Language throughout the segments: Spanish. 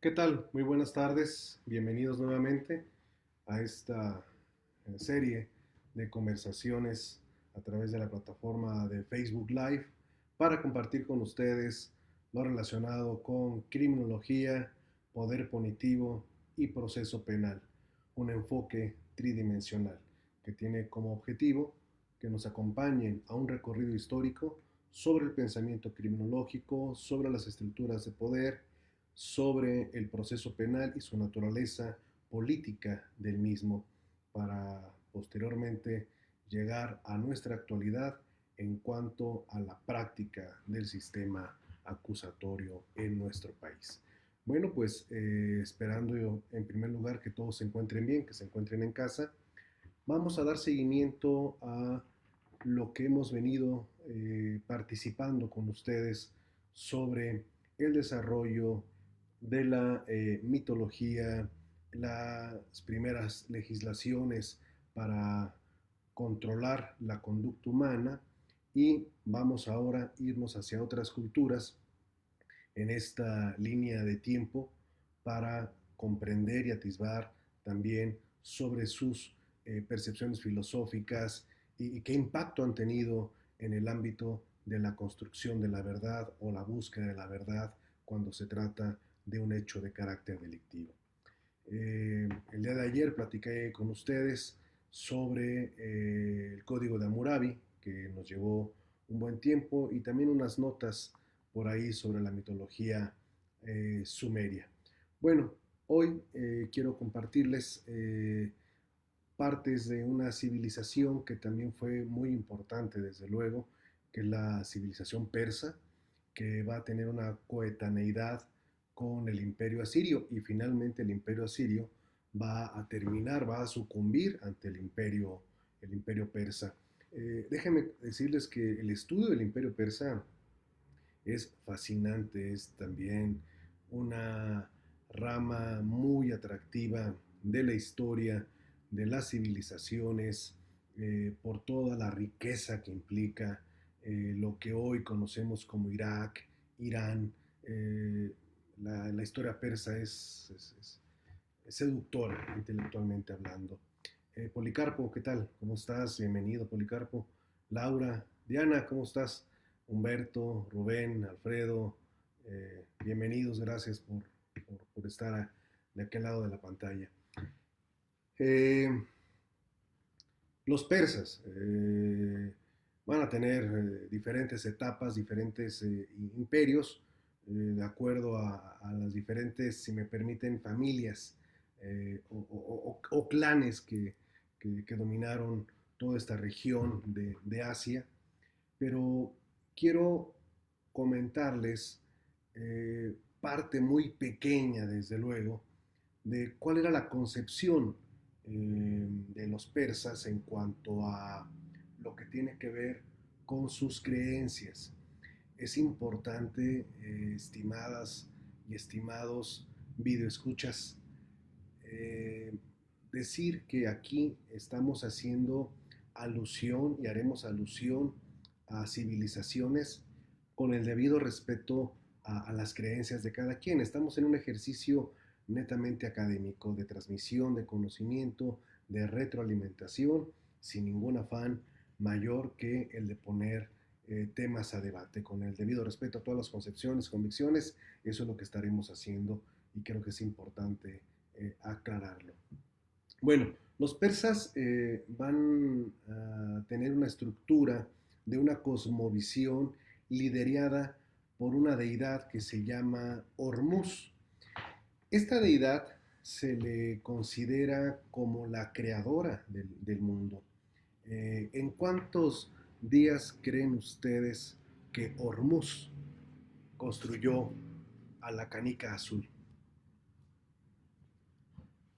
¿Qué tal? Muy buenas tardes. Bienvenidos nuevamente a esta serie de conversaciones a través de la plataforma de Facebook Live para compartir con ustedes lo relacionado con criminología, poder punitivo y proceso penal. Un enfoque tridimensional que tiene como objetivo que nos acompañen a un recorrido histórico sobre el pensamiento criminológico, sobre las estructuras de poder, sobre el proceso penal y su naturaleza política del mismo, para posteriormente llegar a nuestra actualidad en cuanto a la práctica del sistema acusatorio en nuestro país. Bueno, pues esperando yo, en primer lugar, que todos se encuentren bien, que se encuentren en casa, vamos a dar seguimiento a lo que hemos venido participando con ustedes sobre el desarrollo de la mitología, las primeras legislaciones para controlar la conducta humana, y vamos ahora a irnos hacia otras culturas en esta línea de tiempo para comprender y atisbar también sobre sus percepciones filosóficas y qué impacto han tenido en el ámbito de la construcción de la verdad o la búsqueda de la verdad cuando se trata de un hecho de carácter delictivo. El día de ayer platiqué con ustedes sobre el código de Hammurabi, que nos llevó un buen tiempo, y también unas notas por ahí sobre la mitología sumeria. Bueno, hoy quiero compartirles partes de una civilización que también fue muy importante, desde luego, que es la civilización persa, que va a tener una coetaneidad con el imperio asirio, y finalmente el imperio asirio va a terminar, va a sucumbir ante el imperio persa. Déjenme decirles que el estudio del imperio persa es fascinante, es también una rama muy atractiva de la historia, de las civilizaciones, por toda la riqueza que implica lo que hoy conocemos como Irak, Irán. eh, la historia persa es seductora intelectualmente hablando. Policarpo, ¿qué tal? ¿Cómo estás? Bienvenido, Policarpo. Laura, Diana, ¿cómo estás? Humberto, Rubén, Alfredo, bienvenidos, gracias por estar de aquel lado de la pantalla. Eh, los persas van a tener diferentes etapas, diferentes imperios, de acuerdo a las diferentes, si me permiten, familias o clanes que dominaron toda esta región de Asia. Pero quiero comentarles parte muy pequeña, desde luego, de cuál era la concepción de los persas en cuanto a lo que tiene que ver con sus creencias. Es importante, estimadas y estimados videoescuchas, eh, decir que aquí estamos haciendo alusión y haremos alusión a civilizaciones con el debido respeto a las creencias de cada quien. Estamos en un ejercicio netamente académico, de transmisión de conocimiento, de retroalimentación, sin ningún afán mayor que el de poner temas a debate, con el debido respeto a todas las concepciones, convicciones. Eso es lo que estaremos haciendo y creo que es importante aclararlo. Bueno, los persas van a tener una estructura de una cosmovisión liderada por una deidad que se llama Hormuz. Esta deidad se le considera como la creadora del mundo. ¿En cuántos días creen ustedes que Hormuz construyó a la canica azul?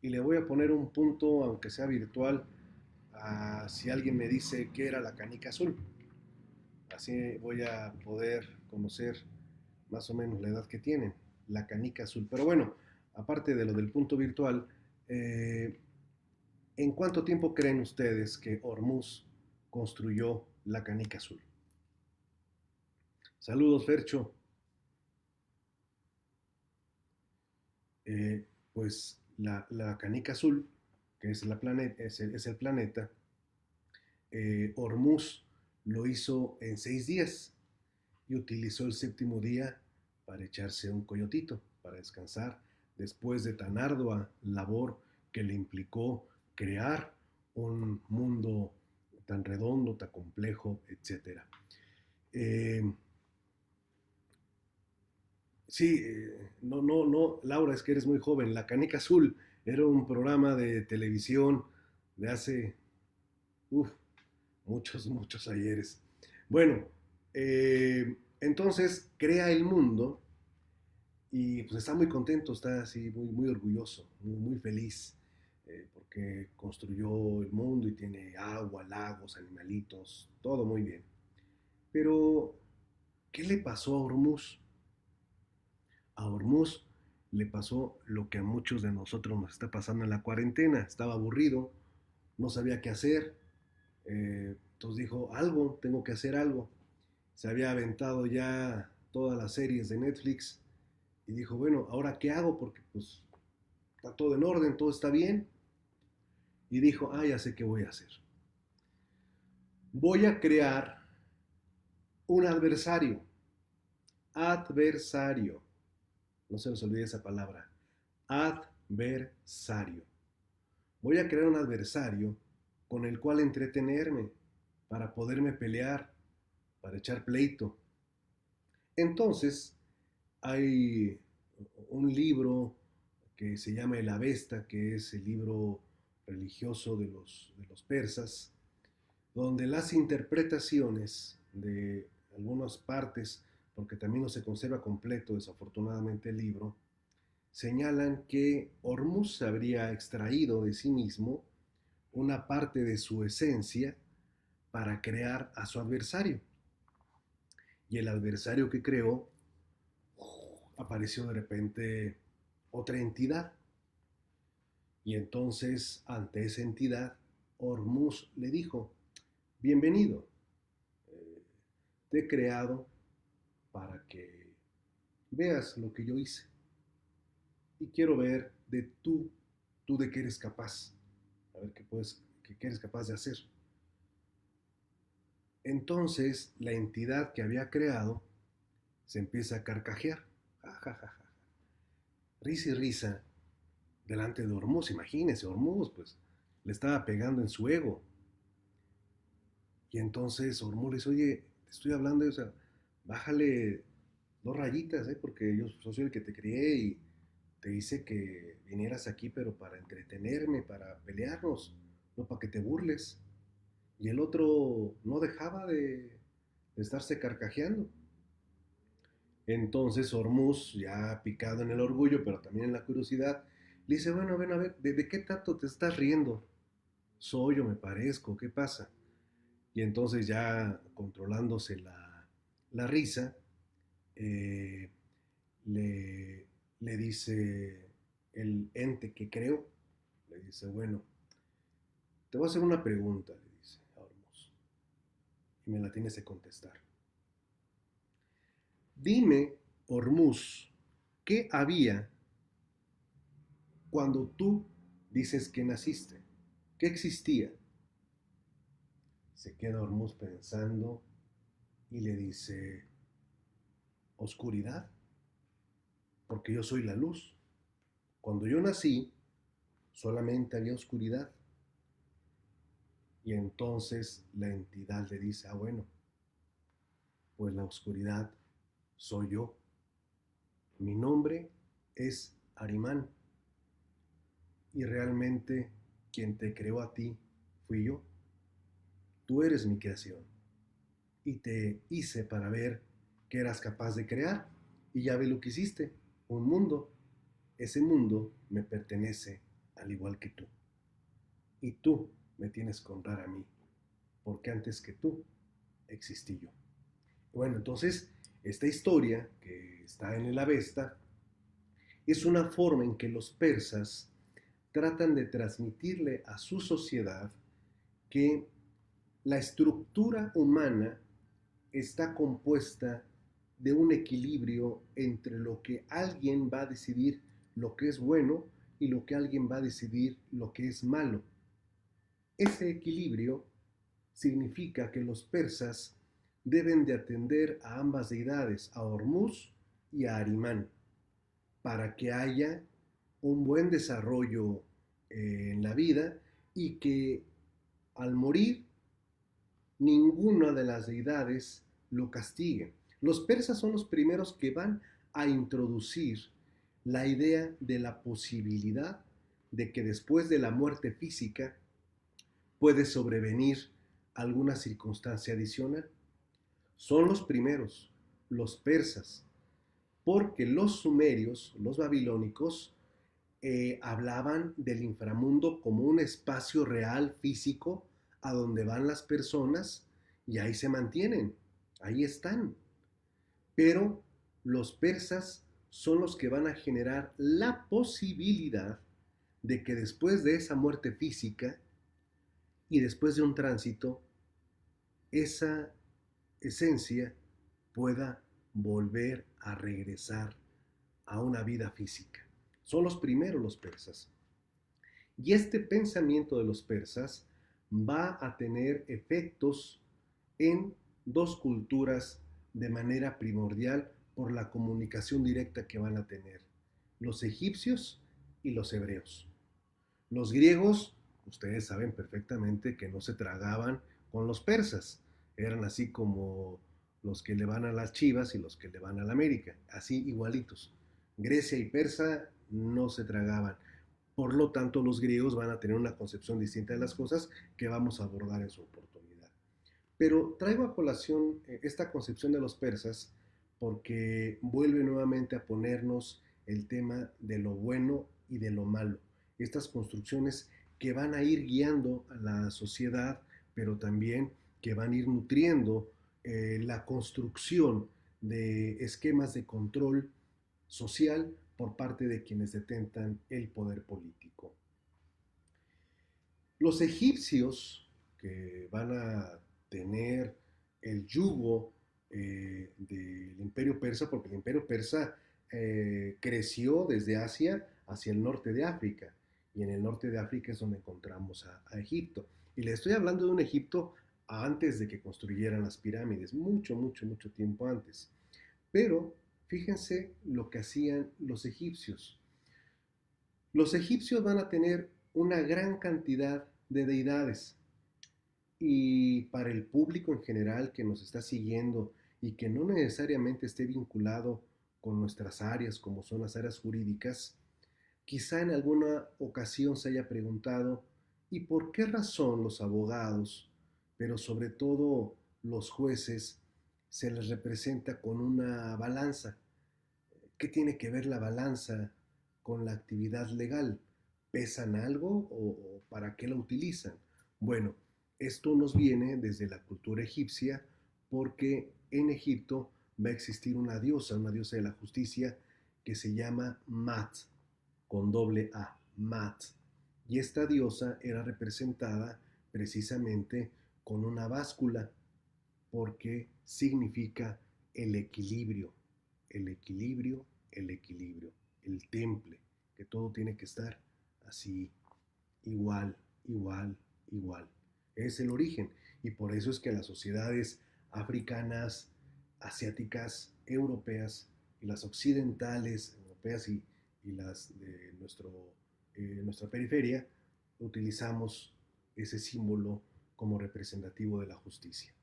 Y le voy a poner un punto, aunque sea virtual, a si alguien me dice qué era la canica azul. Así voy a poder conocer más o menos la edad que tienen, la canica azul. Pero bueno, aparte de lo del punto virtual, ¿en cuánto tiempo creen ustedes que Hormuz construyó la canica azul? Saludos, Fercho. Pues la canica azul, que es, es el planeta, Hormuz lo hizo en 6 días y utilizó el séptimo día para echarse un coyotito, para descansar, después de tan ardua labor que le implicó crear un mundo tan redondo, tan complejo, etcétera. Eh, sí, no, Laura, es que eres muy joven. La Canica Azul era un programa de televisión de hace, uf, muchos ayeres. Bueno, entonces crea el mundo y pues está muy contento, está así muy orgulloso, muy feliz, porque construyó el mundo y tiene agua, lagos, animalitos, todo muy bien. Pero, ¿qué le pasó a Hormuz? A Hormuz le pasó lo que a muchos de nosotros nos está pasando en la cuarentena. Estaba aburrido, no sabía qué hacer, entonces dijo, algo, tengo que hacer algo. Se había aventado ya todas las series de Netflix y dijo, bueno, ¿ahora qué hago? Porque pues está todo en orden, todo está bien. Y dijo, ya sé qué voy a hacer. Voy a crear un adversario. Adversario. No se nos olvide esa palabra. Adversario. Voy a crear un adversario con el cual entretenerme para poderme pelear, para echar pleito. Entonces, hay un libro que se llama El Avesta, que es el libro religioso de los persas, donde las interpretaciones de algunas partes, porque también no se conserva completo desafortunadamente el libro, señalan que Hormuz habría extraído de sí mismo una parte de su esencia para crear a su adversario. Y el adversario que creó, apareció de repente otra entidad. Y entonces, ante esa entidad, Hormuz le dijo: bienvenido, eh, te he creado para que veas lo que yo hice. Y quiero ver de tú de qué eres capaz, a ver qué eres capaz de hacer. Entonces, la entidad que había creado se empieza a carcajear. Ja, ja, ja, ja. Risa y risa delante de Hormuz. Imagínense, Hormuz, pues, le estaba pegando en su ego. Y entonces Hormuz le dice: oye, te estoy hablando, o sea, bájale 2 rayitas, porque yo soy el que te crié y te hice que vinieras aquí, pero para entretenerme, para pelearnos, no para que te burles. Y el otro no dejaba de estarse carcajeando. Entonces Hormuz, ya picado en el orgullo, pero también en la curiosidad, le dice: bueno, ven a ver, ¿de qué tanto te estás riendo? ¿Soy o me parezco? ¿Qué pasa? Y entonces, ya controlándose la risa, eh, le, le dice el ente que creó, le dice: bueno, te voy a hacer una pregunta, le dice a Hormuz, y me la tienes que contestar. Dime, Hormuz, ¿qué había cuando tú dices que naciste? ¿Qué existía? Se queda Hormuz pensando y le dice: oscuridad, porque yo soy la luz. Cuando yo nací, solamente había oscuridad. Y entonces la entidad le dice: ah, bueno, pues la oscuridad soy yo. Mi nombre es Arimán. Y realmente quien te creó a ti fui yo. Tú eres mi creación. Y te hice para ver qué eras capaz de crear. Y ya ve lo que hiciste. Un mundo. Ese mundo me pertenece al igual que tú. Y tú me tienes que honrar a mí, porque antes que tú existí yo. Bueno, entonces, esta historia que está en el Avesta es una forma en que los persas tratan de transmitirle a su sociedad que la estructura humana está compuesta de un equilibrio entre lo que alguien va a decidir lo que es bueno y lo que alguien va a decidir lo que es malo. Ese equilibrio significa que los persas deben de atender a ambas deidades, a Hormuz y a Arimán, para que haya un buen desarrollo en la vida y que al morir ninguna de las deidades lo castigue. Los persas son los primeros que van a introducir la idea de la posibilidad de que después de la muerte física puede sobrevenir alguna circunstancia adicional. Son los primeros, los persas, porque los sumerios, los babilónicos, hablaban del inframundo como un espacio real, físico, a donde van las personas y ahí se mantienen, ahí están. Pero los persas son los que van a generar la posibilidad de que después de esa muerte física y después de un tránsito, esa esencia pueda volver a regresar a una vida física. Son los primeros los persas. Y este pensamiento de los persas va a tener efectos en dos culturas de manera primordial por la comunicación directa que van a tener: los egipcios y los hebreos. Los griegos, ustedes saben perfectamente que no se tragaban con los persas, eran así como los que le van a las Chivas y los que le van a la América, así igualitos. Grecia y Persa no se tragaban. Por lo tanto, los griegos van a tener una concepción distinta de las cosas que vamos a abordar en su oportunidad. Pero traigo a colación esta concepción de los persas porque vuelve nuevamente a ponernos el tema de lo bueno y de lo malo. Estas construcciones que van a ir guiando a la sociedad, pero también que van a ir nutriendo la construcción de esquemas de control social por parte de quienes detentan el poder político. Los egipcios, que van a tener el yugo del imperio persa, porque el imperio persa creció desde Asia hacia el norte de África, y en el norte de África es donde encontramos a Egipto. Y le estoy hablando de un Egipto antes de que construyeran las pirámides, mucho, mucho, mucho tiempo antes. Pero fíjense lo que hacían los egipcios. Los egipcios van a tener una gran cantidad de deidades, y para el público en general que nos está siguiendo y que no necesariamente esté vinculado con nuestras áreas, como son las áreas jurídicas, quizá en alguna ocasión se haya preguntado: ¿y por qué razón los abogados, pero sobre todo los jueces, se les representa con una balanza? ¿Qué tiene que ver la balanza con la actividad legal? ¿Pesan algo o para qué la utilizan? Bueno, esto nos viene desde la cultura egipcia, porque en Egipto va a existir una diosa de la justicia, que se llama Mat, con doble A, Mat. Y esta diosa era representada precisamente con una báscula, porque significa el equilibrio, el equilibrio, el equilibrio, el temple, que todo tiene que estar así, igual, igual, igual. Es el origen, y por eso es que las sociedades africanas, asiáticas, europeas, y las occidentales, europeas y las de nuestra periferia, utilizamos ese símbolo como representativo de la justicia.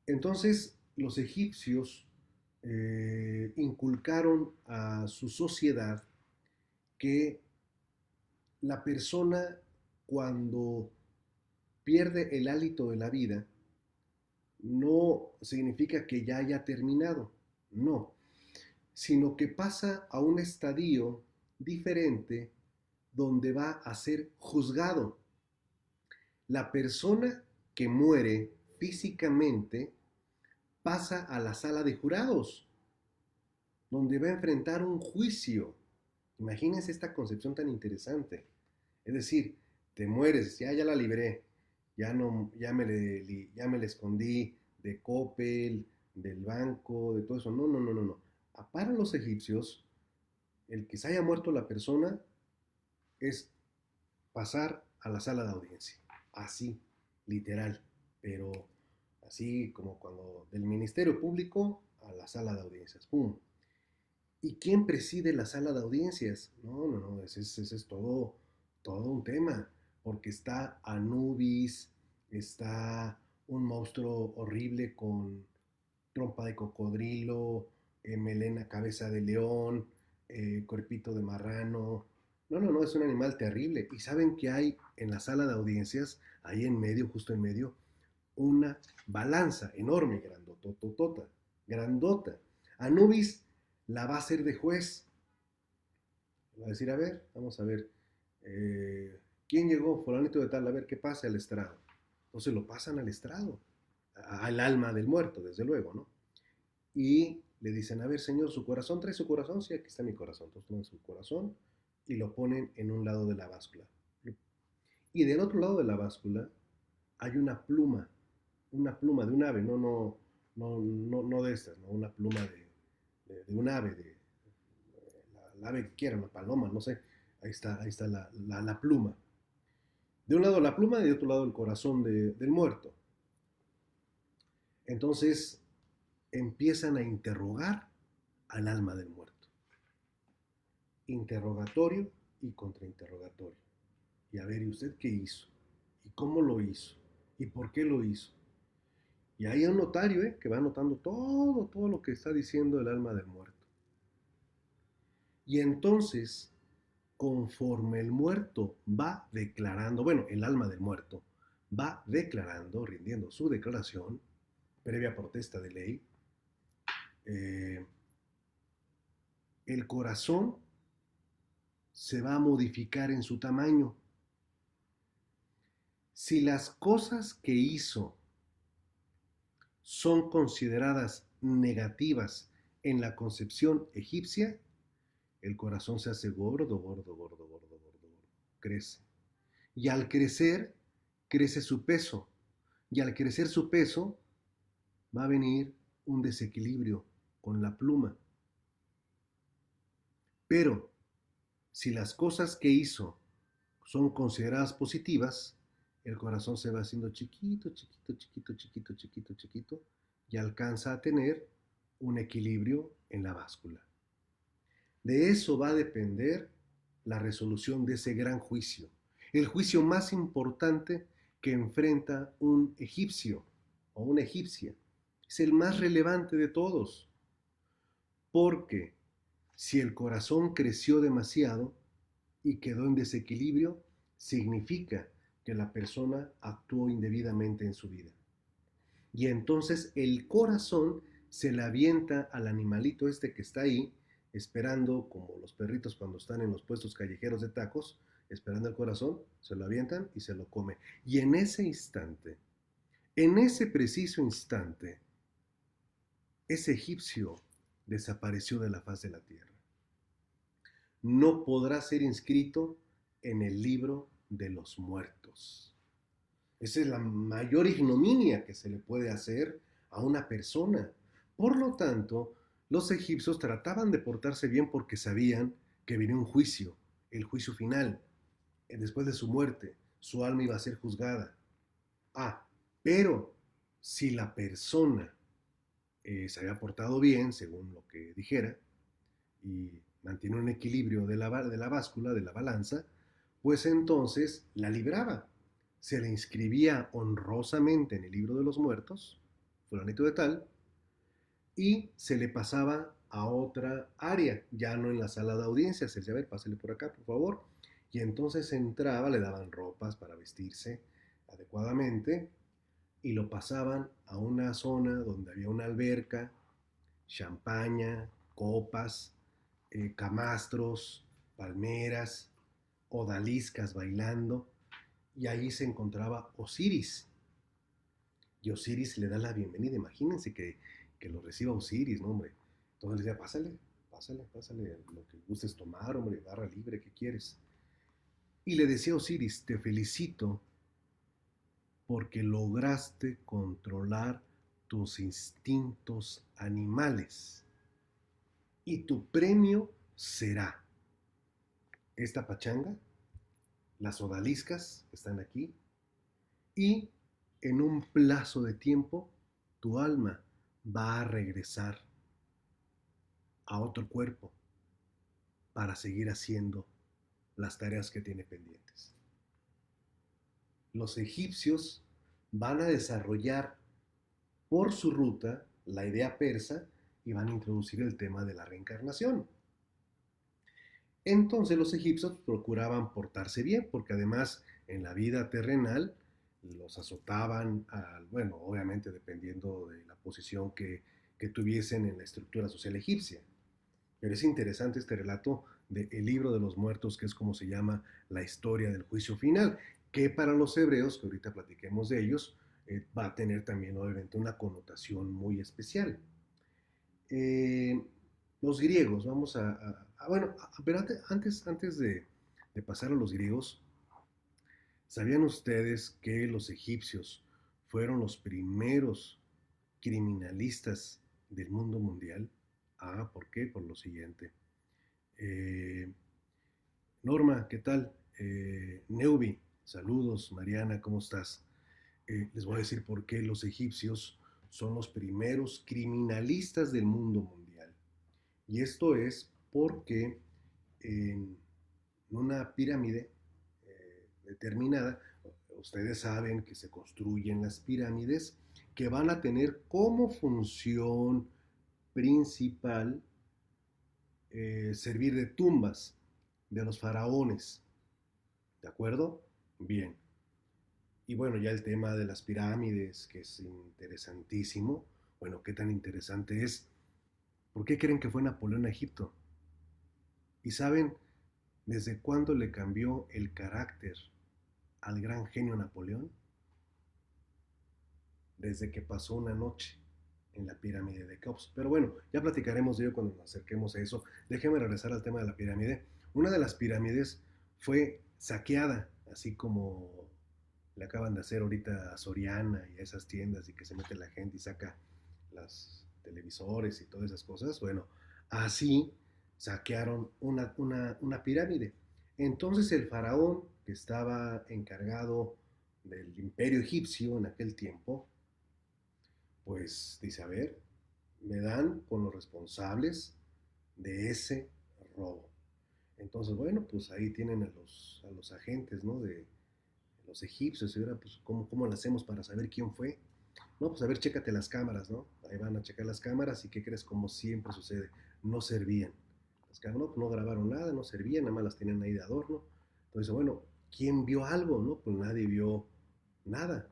Entonces, los egipcios inculcaron a su sociedad que la persona, cuando pierde el hálito de la vida, no significa que ya haya terminado, no, sino que pasa a un estadio diferente, donde va a ser juzgado. La persona que muere físicamente pasa a la sala de jurados, donde va a enfrentar un juicio. Imagínense esta concepción tan interesante. Es decir, te mueres, ya la libré, ya, no, ya me le escondí de Coppel, del banco, de todo eso. No, no, no, no, no. Para los egipcios, el que se haya muerto la persona es pasar a la sala de audiencia. Así, literal. Pero así como cuando del Ministerio Público a la sala de audiencias. ¡Pum! ¿Y quién preside la sala de audiencias? No, no, no, ese es todo un tema, porque está Anubis, está un monstruo horrible con trompa de cocodrilo, melena, cabeza de león, cuerpito de marrano. No, no, no, es un animal terrible. Y saben que hay en la sala de audiencias, ahí en medio, justo en medio, una balanza enorme, grandototota, grandota. Anubis la va a hacer de juez. Va a decir: a ver, vamos a ver, ¿quién llegó? Fulanito de tal, a ver qué pasa al estrado. Entonces lo pasan al estrado, al alma del muerto, desde luego, ¿no? Y le dicen: a ver, señor, ¿su corazón trae su corazón? Sí, aquí está mi corazón. Entonces toman su corazón y lo ponen en un lado de la báscula. Y del otro lado de la báscula hay una pluma de un ave, no de estas, ¿no? Una pluma de un ave, la ave que quiera, una paloma, no sé. Ahí está la pluma. De un lado la pluma y de otro lado el corazón del muerto. Entonces empiezan a interrogar al alma del muerto. Interrogatorio y contrainterrogatorio. Y a ver, ¿y usted qué hizo? ¿Y cómo lo hizo? ¿Y por qué lo hizo? Y hay un notario que va anotando todo lo que está diciendo el alma del muerto. Y entonces, conforme el muerto va declarando, bueno, el alma del muerto va declarando, rindiendo su declaración, previa protesta de ley, el corazón se va a modificar en su tamaño. Si las cosas que hizo son consideradas negativas en la concepción egipcia, el corazón se hace gordo, gordo, gordo, gordo, gordo, gordo, crece. Y al crecer, crece su peso. Y al crecer su peso, va a venir un desequilibrio con la pluma. Pero si las cosas que hizo son consideradas positivas, el corazón se va haciendo chiquito, chiquito, chiquito, chiquito, chiquito, chiquito, y alcanza a tener un equilibrio en la báscula. De eso va a depender la resolución de ese gran juicio, el juicio más importante que enfrenta un egipcio o una egipcia. Es el más relevante de todos, porque si el corazón creció demasiado y quedó en desequilibrio, significa que la persona actuó indebidamente en su vida. Y entonces el corazón se le avienta al animalito este que está ahí, esperando, como los perritos cuando están en los puestos callejeros de tacos, esperando el corazón, se lo avientan y se lo come. Y en ese instante, en ese preciso instante, ese egipcio desapareció de la faz de la tierra. No podrá ser inscrito en el libro de los muertos. Esa es la mayor ignominia que se le puede hacer a una persona. Por lo tanto, los egipcios trataban de portarse bien porque sabían que venía un juicio, el juicio final. Después de su muerte, su alma iba a ser juzgada. Pero si la persona se había portado bien, según lo que dijera, y mantiene un equilibrio de la báscula, de la balanza, pues entonces la libraba. Se le inscribía honrosamente en el libro de los muertos, fulanito de tal, y se le pasaba a otra área, ya no en la sala de audiencia, se decía, a ver, pásale por acá, por favor, y entonces entraba, le daban ropas para vestirse adecuadamente, y lo pasaban a una zona donde había una alberca, champaña, copas, camastros, palmeras, odaliscas bailando, y allí se encontraba Osiris. Y Osiris le da la bienvenida. Imagínense que lo reciba Osiris, ¿no, hombre? Entonces le decía, pásale, pásale, pásale, lo que gustes tomar, hombre, barra libre, ¿qué quieres? Y le decía a Osiris, te felicito porque lograste controlar tus instintos animales. Y tu premio será esta pachanga, las odaliscas que están aquí, y en un plazo de tiempo tu alma va a regresar a otro cuerpo para seguir haciendo las tareas que tiene pendientes. Los egipcios van a desarrollar por su ruta la idea persa y van a introducir el tema de la reencarnación. Entonces los egipcios procuraban portarse bien, porque además en la vida terrenal los azotaban, bueno, obviamente dependiendo de la posición que tuviesen en la estructura social egipcia. Pero es interesante este relato del libro de los muertos, que es como se llama la historia del juicio final, que para los hebreos, que ahorita platiquemos de ellos, va a tener también obviamente una connotación muy especial. Eh, los griegos, vamos bueno, pero antes de pasar a los griegos, ¿sabían ustedes que los egipcios fueron los primeros criminalistas del mundo mundial? ¿Por qué? Por lo siguiente. Eh, Norma, ¿qué tal? Neubi, saludos. Mariana, ¿cómo estás? Les voy a decir por qué los egipcios son los primeros criminalistas del mundo mundial. Y esto es porque en una pirámide determinada, ustedes saben que se construyen las pirámides que van a tener como función principal servir de tumbas de los faraones. ¿De acuerdo? Bien. Y bueno, ya el tema de las pirámides, que es interesantísimo. Bueno, ¿qué tan interesante es? ¿Por qué creen que fue Napoleón a Egipto? ¿Y saben desde cuándo le cambió el carácter al gran genio Napoleón? Desde que pasó una noche en la pirámide de Keops. Pero bueno, ya platicaremos de ello cuando nos acerquemos a eso. Déjeme regresar al tema de la pirámide. Una de las pirámides fue saqueada, así como le acaban de hacer ahorita a Soriana y a esas tiendas y que se mete la gente y saca las televisores y todas esas cosas. Bueno, así saquearon una pirámide. Entonces el faraón que estaba encargado del imperio egipcio en aquel tiempo, pues dice, a ver, me dan con los responsables de ese robo. Entonces, bueno, pues ahí tienen a los agentes, ¿no? De los egipcios, y ahora, pues, ¿cómo lo hacemos para saber quién fue? No, pues a ver, chécate las cámaras, ¿no? Ahí van a checar las cámaras y ¿qué crees? Como siempre sucede, no servían. Las cámaras no grabaron nada, no servían, nada más las tenían ahí de adorno. Entonces, bueno, ¿quién vio algo? No, pues nadie vio nada.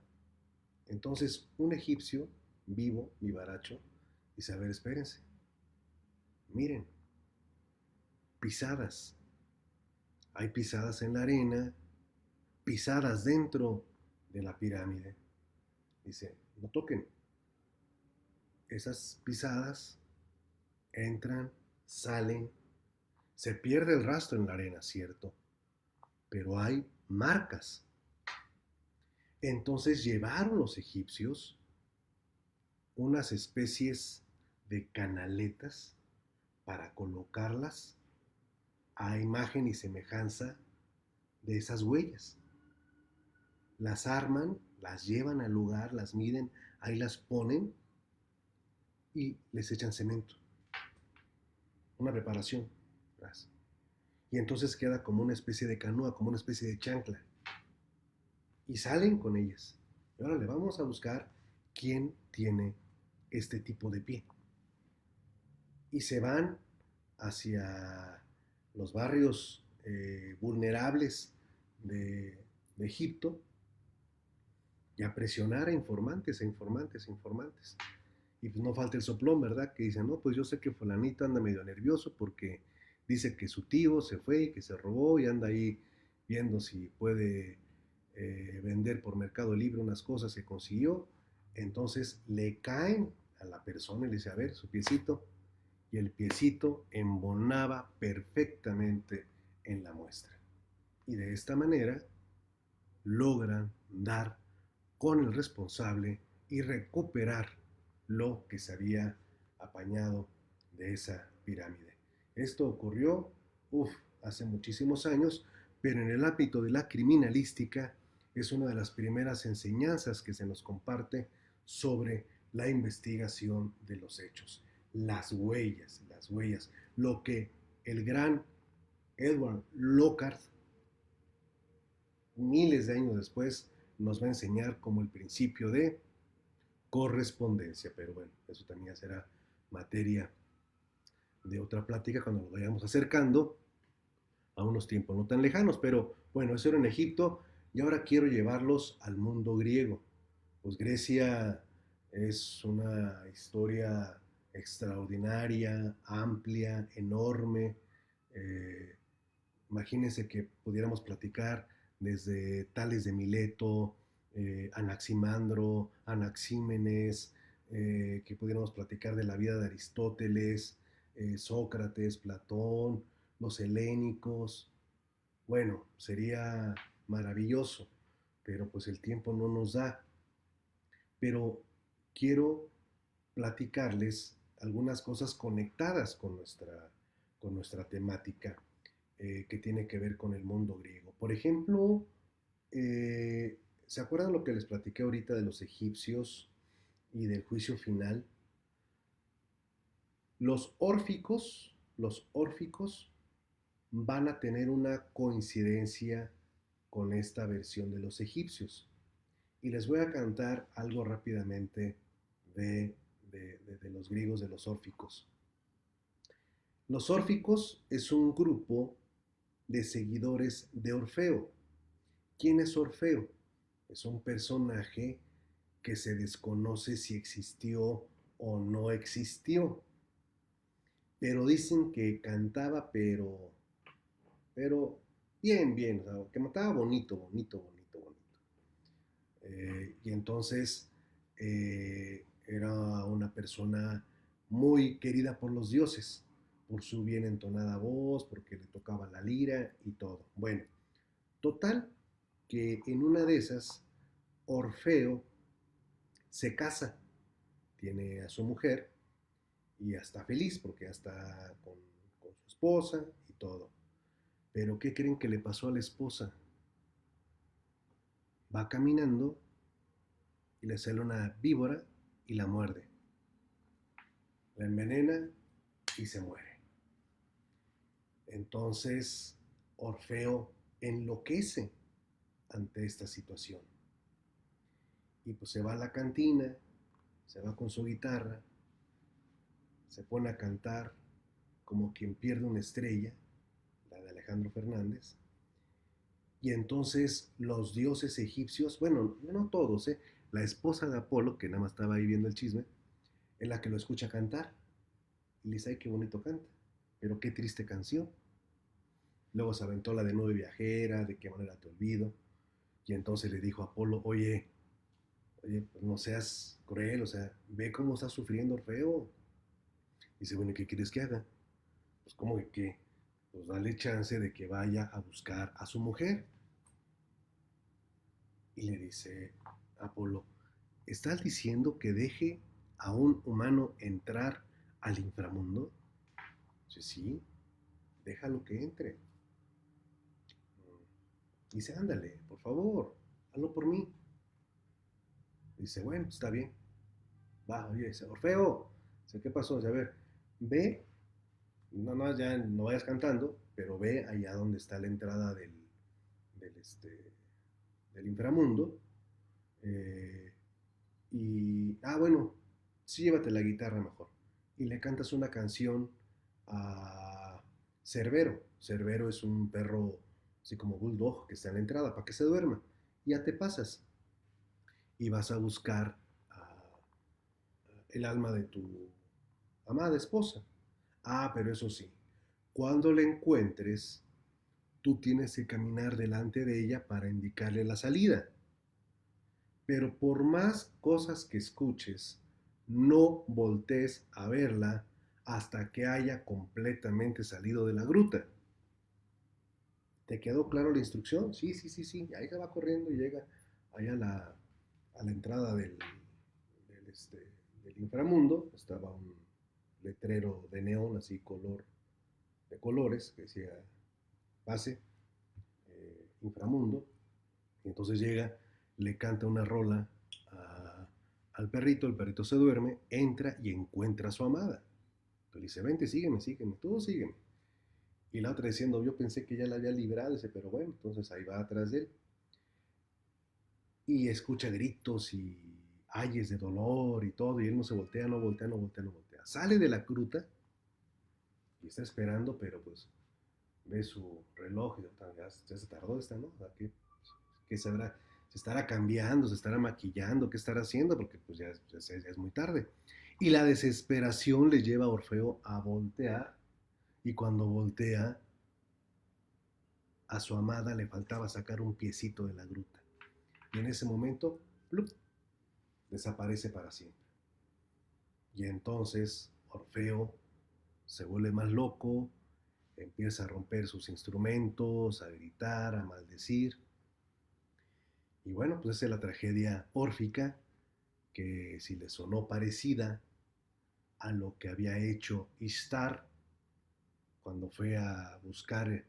Entonces, un egipcio vivo, vivaracho, dice, a ver, espérense, miren, pisadas. Hay pisadas en la arena, pisadas dentro de la pirámide. Dice, no toquen. Esas pisadas entran, salen, se pierde el rastro en la arena, cierto, pero hay marcas. Entonces llevaron los egipcios unas especies de canaletas para colocarlas a imagen y semejanza de esas huellas. Las arman, las llevan al lugar, las miden, ahí las ponen y les echan cemento. Una preparación. Y entonces queda como una especie de canoa, como una especie de chancla. Y salen con ellas. Y ahora le vamos a buscar quién tiene este tipo de pie. Y se van hacia los barrios vulnerables de Egipto y a presionar a informantes, a informantes, a informantes. Y pues no falta el soplón, ¿verdad? Que dicen, no, pues yo sé que fulanito anda medio nervioso porque dice que su tío se fue y que se robó y anda ahí viendo si puede vender por Mercado Libre unas cosas que consiguió. Entonces le caen a la persona y le dice, a ver, su piecito. Y el piecito embonaba perfectamente en la muestra. Y de esta manera logran dar con el responsable y recuperar lo que se había apañado de esa pirámide. Esto ocurrió hace muchísimos años, pero en el ámbito de la criminalística es una de las primeras enseñanzas que se nos comparte sobre la investigación de los hechos. Las huellas, lo que el gran Edward Lockhart miles de años después nos va a enseñar como el principio de correspondencia. Pero bueno, eso también será materia de otra plática cuando nos vayamos acercando a unos tiempos no tan lejanos. Pero bueno, eso era en Egipto y ahora quiero llevarlos al mundo griego. Pues Grecia es una historia extraordinaria, amplia, enorme. Eh, Imagínense que pudiéramos platicar desde Tales de Mileto, Anaximandro, Anaxímenes, que pudiéramos platicar de la vida de Aristóteles, Sócrates, Platón, los helénicos. Bueno, sería maravilloso, pero pues el tiempo no nos da. Pero quiero platicarles algunas cosas conectadas con nuestra temática que tiene que ver con el mundo griego. Por ejemplo, ¿se acuerdan lo que les platiqué ahorita de los egipcios y del juicio final? Los órficos van a tener una coincidencia con esta versión de los egipcios. Y les voy a cantar algo rápidamente de los griegos, de los órficos. Los órficos es un grupo de seguidores de Orfeo. ¿Quién es Orfeo? Es un personaje que se desconoce si existió o no existió. Pero dicen que cantaba, pero pero bien, bien, o sea, que mataba bonito, bonito, bonito, bonito. Y entonces era una persona muy querida por los dioses, por su bien entonada voz, porque le tocaba la lira y todo. Bueno, total, que en una de esas, Orfeo se casa, tiene a su mujer y ya está feliz porque ya está con su esposa y todo. Pero ¿qué creen que le pasó a la esposa? Va caminando y le sale una víbora y la muerde. La envenena y se muere. Entonces Orfeo enloquece ante esta situación. Y pues se va a la cantina, se va con su guitarra, se pone a cantar como quien pierde una estrella, la de Alejandro Fernández. Y entonces los dioses egipcios, bueno, no todos, la esposa de Apolo, que nada más estaba ahí viendo el chisme, es la que lo escucha cantar. Y le dice, ay, qué bonito canta, pero qué triste canción. Luego se aventó la de Nube Viajera, de qué manera te olvido. Y entonces le dijo a Apolo, oye, pues no seas cruel, o sea, ve cómo está sufriendo Orfeo. Dice, bueno, ¿qué quieres que haga? Pues como que, pues dale chance de que vaya a buscar a su mujer. Y le dice Apolo, ¿estás diciendo que deje a un humano entrar al inframundo? Dice, sí, déjalo que entre. Dice, ándale, por favor, hazlo por mí. Dice, bueno, está bien. Va, oye, dice, Orfeo, dice, ¿qué pasó? Dice, a ver, ve, no, no, ya no vayas cantando, pero ve allá donde está la entrada del, este, del inframundo. eh, bueno, sí, llévate la guitarra mejor. Y le cantas una canción a Cerbero. Cerbero es un perro así como bulldog que está en la entrada para que se duerma. Y ya te pasas y vas a buscar el alma de tu amada esposa. Ah, pero eso sí, cuando la encuentres, tú tienes que caminar delante de ella para indicarle la salida. Pero por más cosas que escuches, no voltees a verla hasta que haya completamente salido de la gruta. ¿Te quedó claro la instrucción? Sí, sí, sí, sí. Ahí se va corriendo y llega allá a la entrada del, este, del inframundo. Estaba un letrero de neón, así de colores, que decía pase, inframundo. Y entonces llega, le canta una rola al perrito, el perrito se duerme, entra y encuentra a su amada. Entonces dice, vente, sígueme, sígueme, tú sígueme. Y la otra diciendo, yo pensé que ya la había librado, dice, pero bueno, entonces ahí va atrás de él. Y escucha gritos y ayes de dolor y todo, y él no se voltea, no voltea, no voltea, no voltea. Sale de la gruta y está esperando, pero pues ve su reloj y ya se tardó esta, ¿no? O sea, ¿qué sabrá? Se estará cambiando, se estará maquillando, ¿qué estará haciendo? Porque pues ya es muy tarde. Y la desesperación le lleva a Orfeo a voltear, y cuando voltea, a su amada le faltaba sacar un piecito de la gruta. Y en ese momento, ¡plup!, desaparece para siempre. Y entonces Orfeo se vuelve más loco, empieza a romper sus instrumentos, a gritar, a maldecir. Y bueno, pues esa es la tragedia órfica, que si le sonó parecida a lo que había hecho Ishtar cuando fue a buscar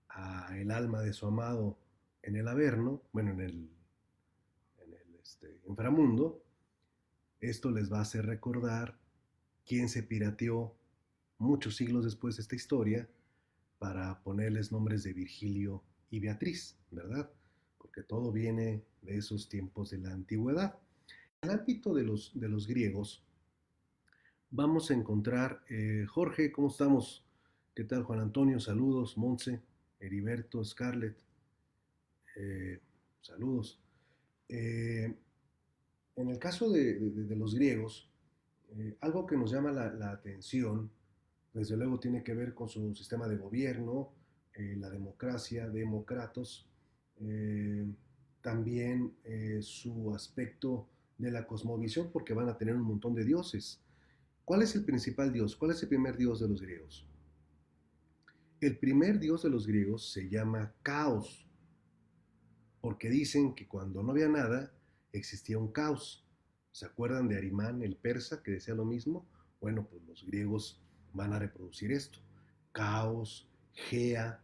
a el alma de su amado en el Averno, bueno, en el inframundo, esto les va a hacer recordar quién se pirateó muchos siglos después de esta historia para ponerles nombres de Virgilio y Beatriz, ¿verdad? Porque todo viene de esos tiempos de la antigüedad. En el ámbito de los griegos, vamos a encontrar, Jorge, ¿cómo estamos? ¿Qué tal, Juan Antonio? Saludos, Montse, Heriberto, Scarlett, eh, saludos. Eh, en el caso de los griegos, algo que nos llama la atención, desde luego tiene que ver con su sistema de gobierno, la democracia, democratos, también su aspecto de la cosmovisión, porque van a tener un montón de dioses. ¿Cuál es el principal dios? ¿Cuál es el primer dios de los griegos? El primer dios de los griegos se llama Caos, porque dicen que cuando no había nada, existía un caos. ¿Se acuerdan de Arimán, el persa, que decía lo mismo? Bueno, pues los griegos van a reproducir esto. Caos, Gea,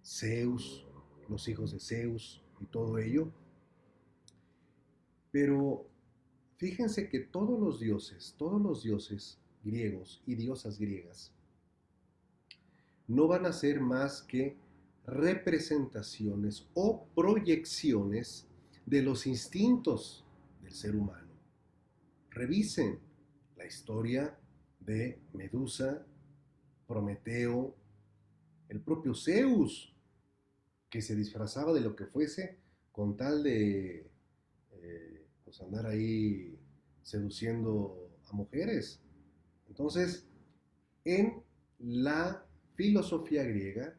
Zeus, los hijos de Zeus y todo ello. Pero fíjense que todos los dioses griegos y diosas griegas, no van a ser más que representaciones o proyecciones de los instintos del ser humano. Revisen la historia de Medusa, Prometeo, el propio Zeus, que se disfrazaba de lo que fuese con tal de pues andar ahí seduciendo a mujeres. Entonces, en la filosofía griega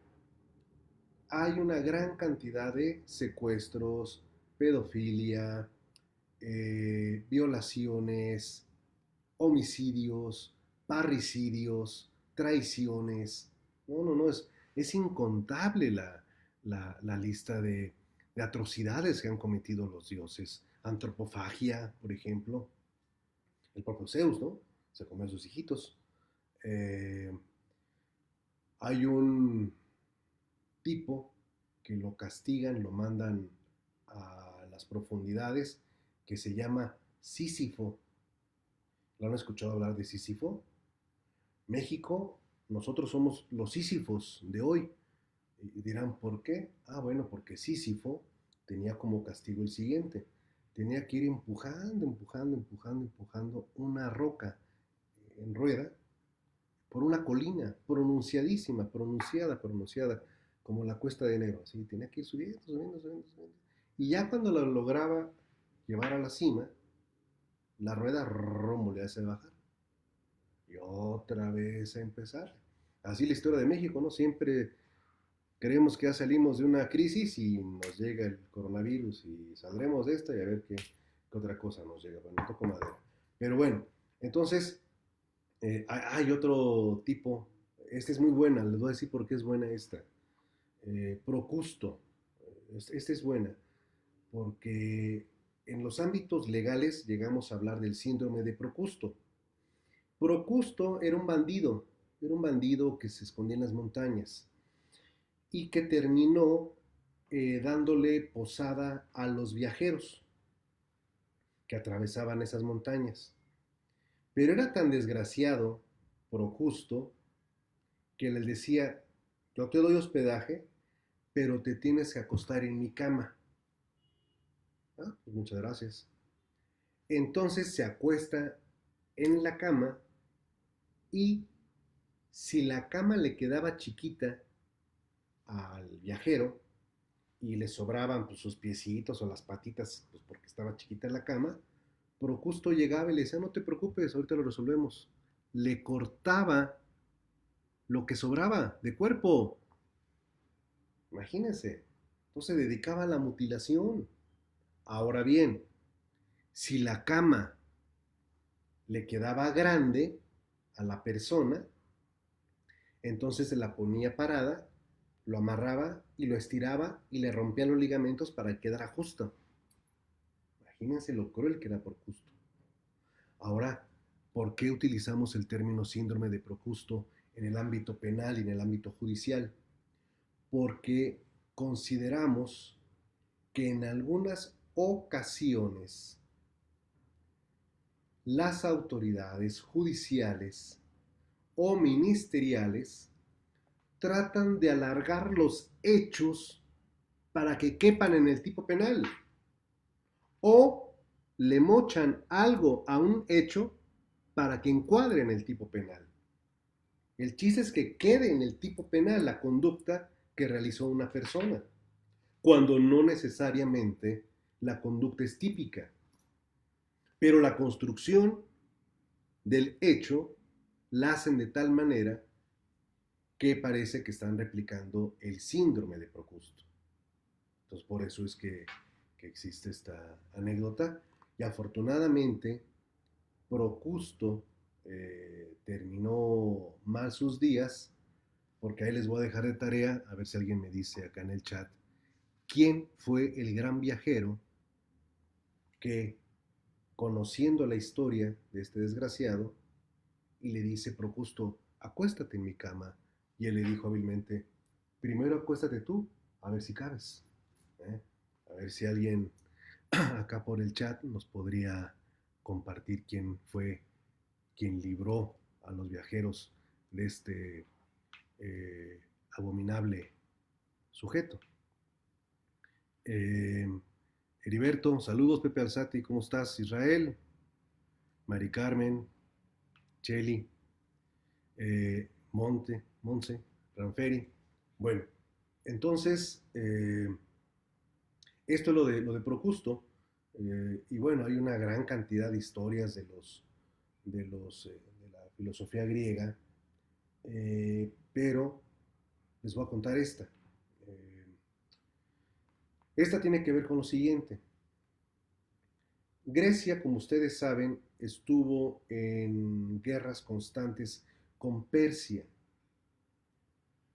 hay una gran cantidad de secuestros, pedofilia, violaciones, homicidios, parricidios, traiciones. No, no, no, es incontable la lista de atrocidades que han cometido los dioses. Antropofagia, por ejemplo, el propio Zeus, ¿no? Se comió a sus hijitos. Eh, Hay un tipo que lo castigan, lo mandan a las profundidades, que se llama Sísifo. ¿Lo han escuchado hablar de Sísifo? México, nosotros somos los Sísifos de hoy. Y dirán, ¿por qué? Ah, bueno, porque Sísifo tenía como castigo el siguiente. Tenía que ir empujando una roca en rueda por una colina pronunciada, como la Cuesta de Enero. Así, tenía que ir subiendo. Y ya cuando lo lograba llevar a la cima, la rueda volvía a bajar. Y otra vez a empezar. Así la historia de México, ¿no? Siempre creemos que ya salimos de una crisis y nos llega el coronavirus y saldremos de esta y a ver qué otra cosa nos llega. Bueno, toco madera. Pero bueno, entonces hay otro tipo. Esta es muy buena, les voy a decir por qué es buena esta. Procusto. Esta es buena porque en los ámbitos legales llegamos a hablar del síndrome de Procusto. Procusto era un bandido que se escondía en las montañas y que terminó dándole posada a los viajeros que atravesaban esas montañas. Pero era tan desgraciado, Procusto, que les decía, yo te doy hospedaje, pero te tienes que acostar en mi cama. Ah, pues muchas gracias. Entonces se acuesta en la cama y si la cama le quedaba chiquita al viajero y le sobraban pues, sus piecitos o las patitas, pues porque estaba chiquita la cama, Procusto llegaba y le decía, no te preocupes, ahorita lo resolvemos. Le cortaba lo que sobraba de cuerpo. Imagínense. Entonces se dedicaba a la mutilación. Ahora bien, si la cama le quedaba grande a la persona, entonces se la ponía parada, lo amarraba y lo estiraba y le rompía los ligamentos para que quedara justo. Imagínense lo cruel que era Procusto. Ahora, ¿por qué utilizamos el término síndrome de Procusto en el ámbito penal y en el ámbito judicial? Porque consideramos que en algunas ocasiones las autoridades judiciales o ministeriales tratan de alargar los hechos para que quepan en el tipo penal o le mochan algo a un hecho para que encuadre en el tipo penal. El chiste es que quede en el tipo penal la conducta que realizó una persona, cuando no necesariamente la conducta es típica. Pero la construcción del hecho la hacen de tal manera que parece que están replicando el síndrome de Procusto. Entonces, por eso es que existe esta anécdota. Y afortunadamente, Procusto terminó mal sus días, porque ahí les voy a dejar de tarea, a ver si alguien me dice acá en el chat, quién fue el gran viajero que, conociendo la historia de este desgraciado, y le dice Procusto, acuéstate en mi cama. Y él le dijo hábilmente, primero acuéstate tú, a ver si cabes. ¿Eh? A ver si alguien acá por el chat nos podría compartir quién fue quien libró a los viajeros de este abominable sujeto. Eh, Heriberto, saludos. Pepe Alzati, ¿cómo estás? Israel, Mari Carmen, Cheli, Monse, Ranferi. Bueno, entonces, esto es lo de Procusto. Y bueno, hay una gran cantidad de historias de la filosofía griega, pero les voy a contar esta. Esta tiene que ver con lo siguiente. Grecia, como ustedes saben, estuvo en guerras constantes con Persia.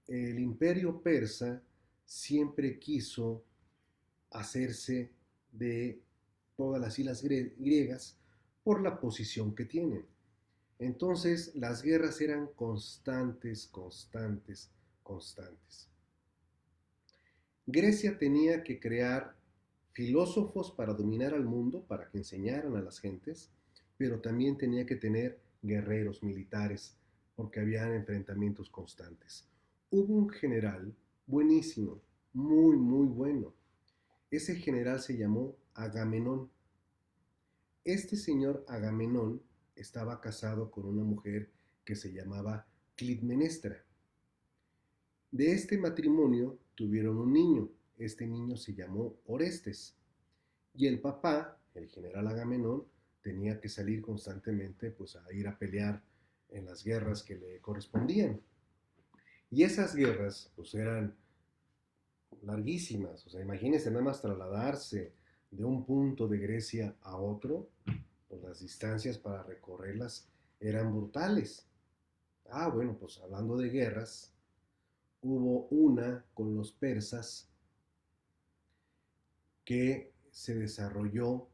El imperio persa siempre quiso hacerse de todas las islas griegas por la posición que tienen. Entonces las guerras eran constantes, constantes, constantes. Grecia tenía que crear filósofos para dominar al mundo, para que enseñaran a las gentes, pero también tenía que tener guerreros militares, porque habían enfrentamientos constantes. Hubo un general buenísimo, muy, muy bueno. Ese general se llamó Agamenón. Este señor Agamenón estaba casado con una mujer que se llamaba Clitemnestra. De este matrimonio tuvieron un niño. Este niño se llamó Orestes. Y el papá, el general Agamenón, tenía que salir constantemente pues, a ir a pelear en las guerras que le correspondían. Y esas guerras pues, eran larguísimas. O sea, imagínense nada más trasladarse de un punto de Grecia a otro, pues las distancias para recorrerlas eran brutales. Ah, bueno, pues hablando de guerras, hubo una con los persas que se desarrolló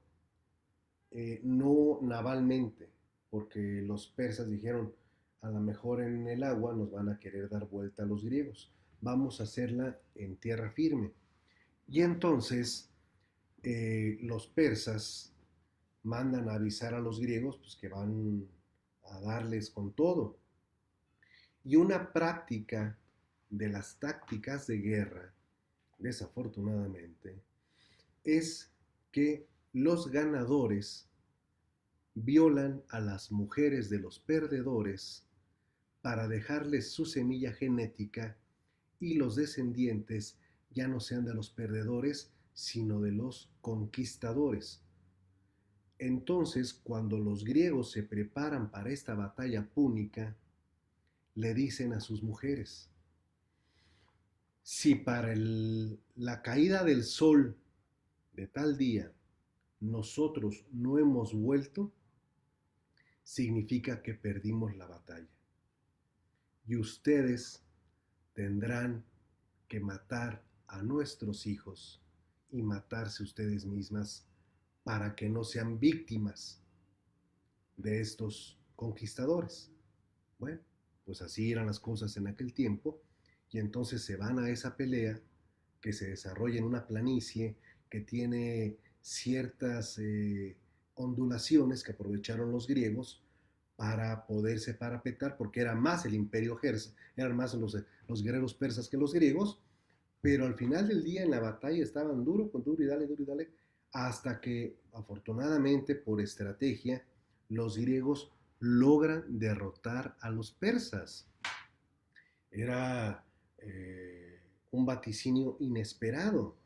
no navalmente, porque los persas dijeron, a lo mejor en el agua nos van a querer dar vuelta a los griegos, vamos a hacerla en tierra firme. Y entonces los persas mandan a avisar a los griegos pues, que van a darles con todo. Y una práctica de las tácticas de guerra, desafortunadamente, es que los ganadores violan a las mujeres de los perdedores para dejarles su semilla genética y los descendientes ya no sean de los perdedores, sino de los conquistadores. Entonces, cuando los griegos se preparan para esta batalla púnica, le dicen a sus mujeres, si para la caída del sol de tal día nosotros no hemos vuelto, significa que perdimos la batalla. Y ustedes tendrán que matar a nuestros hijos y matarse ustedes mismas para que no sean víctimas de estos conquistadores. Bueno, pues así eran las cosas en aquel tiempo y entonces se van a esa pelea que se desarrolla en una planicie que tiene ciertas ondulaciones que aprovecharon los griegos para poderse parapetar, porque era más el imperio persa, eran más los guerreros persas que los griegos, pero al final del día en la batalla estaban duro con duro y dale, hasta que afortunadamente por estrategia los griegos logran derrotar a los persas. Era un vaticinio inesperado.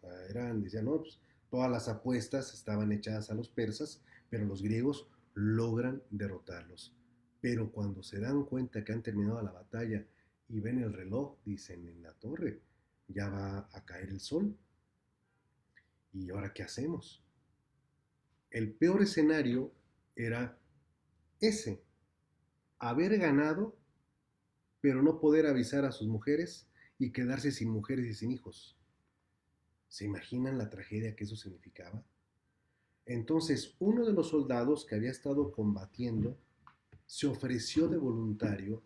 Decían, no, pues, todas las apuestas estaban echadas a los persas, pero los griegos logran derrotarlos. Pero cuando se dan cuenta que han terminado la batalla y ven el reloj, dicen en la torre, ya va a caer el sol. ¿Y ahora qué hacemos? El peor escenario era ese, haber ganado, pero no poder avisar a sus mujeres y quedarse sin mujeres y sin hijos. ¿Se imaginan la tragedia que eso significaba? Entonces, uno de los soldados que había estado combatiendo se ofreció de voluntario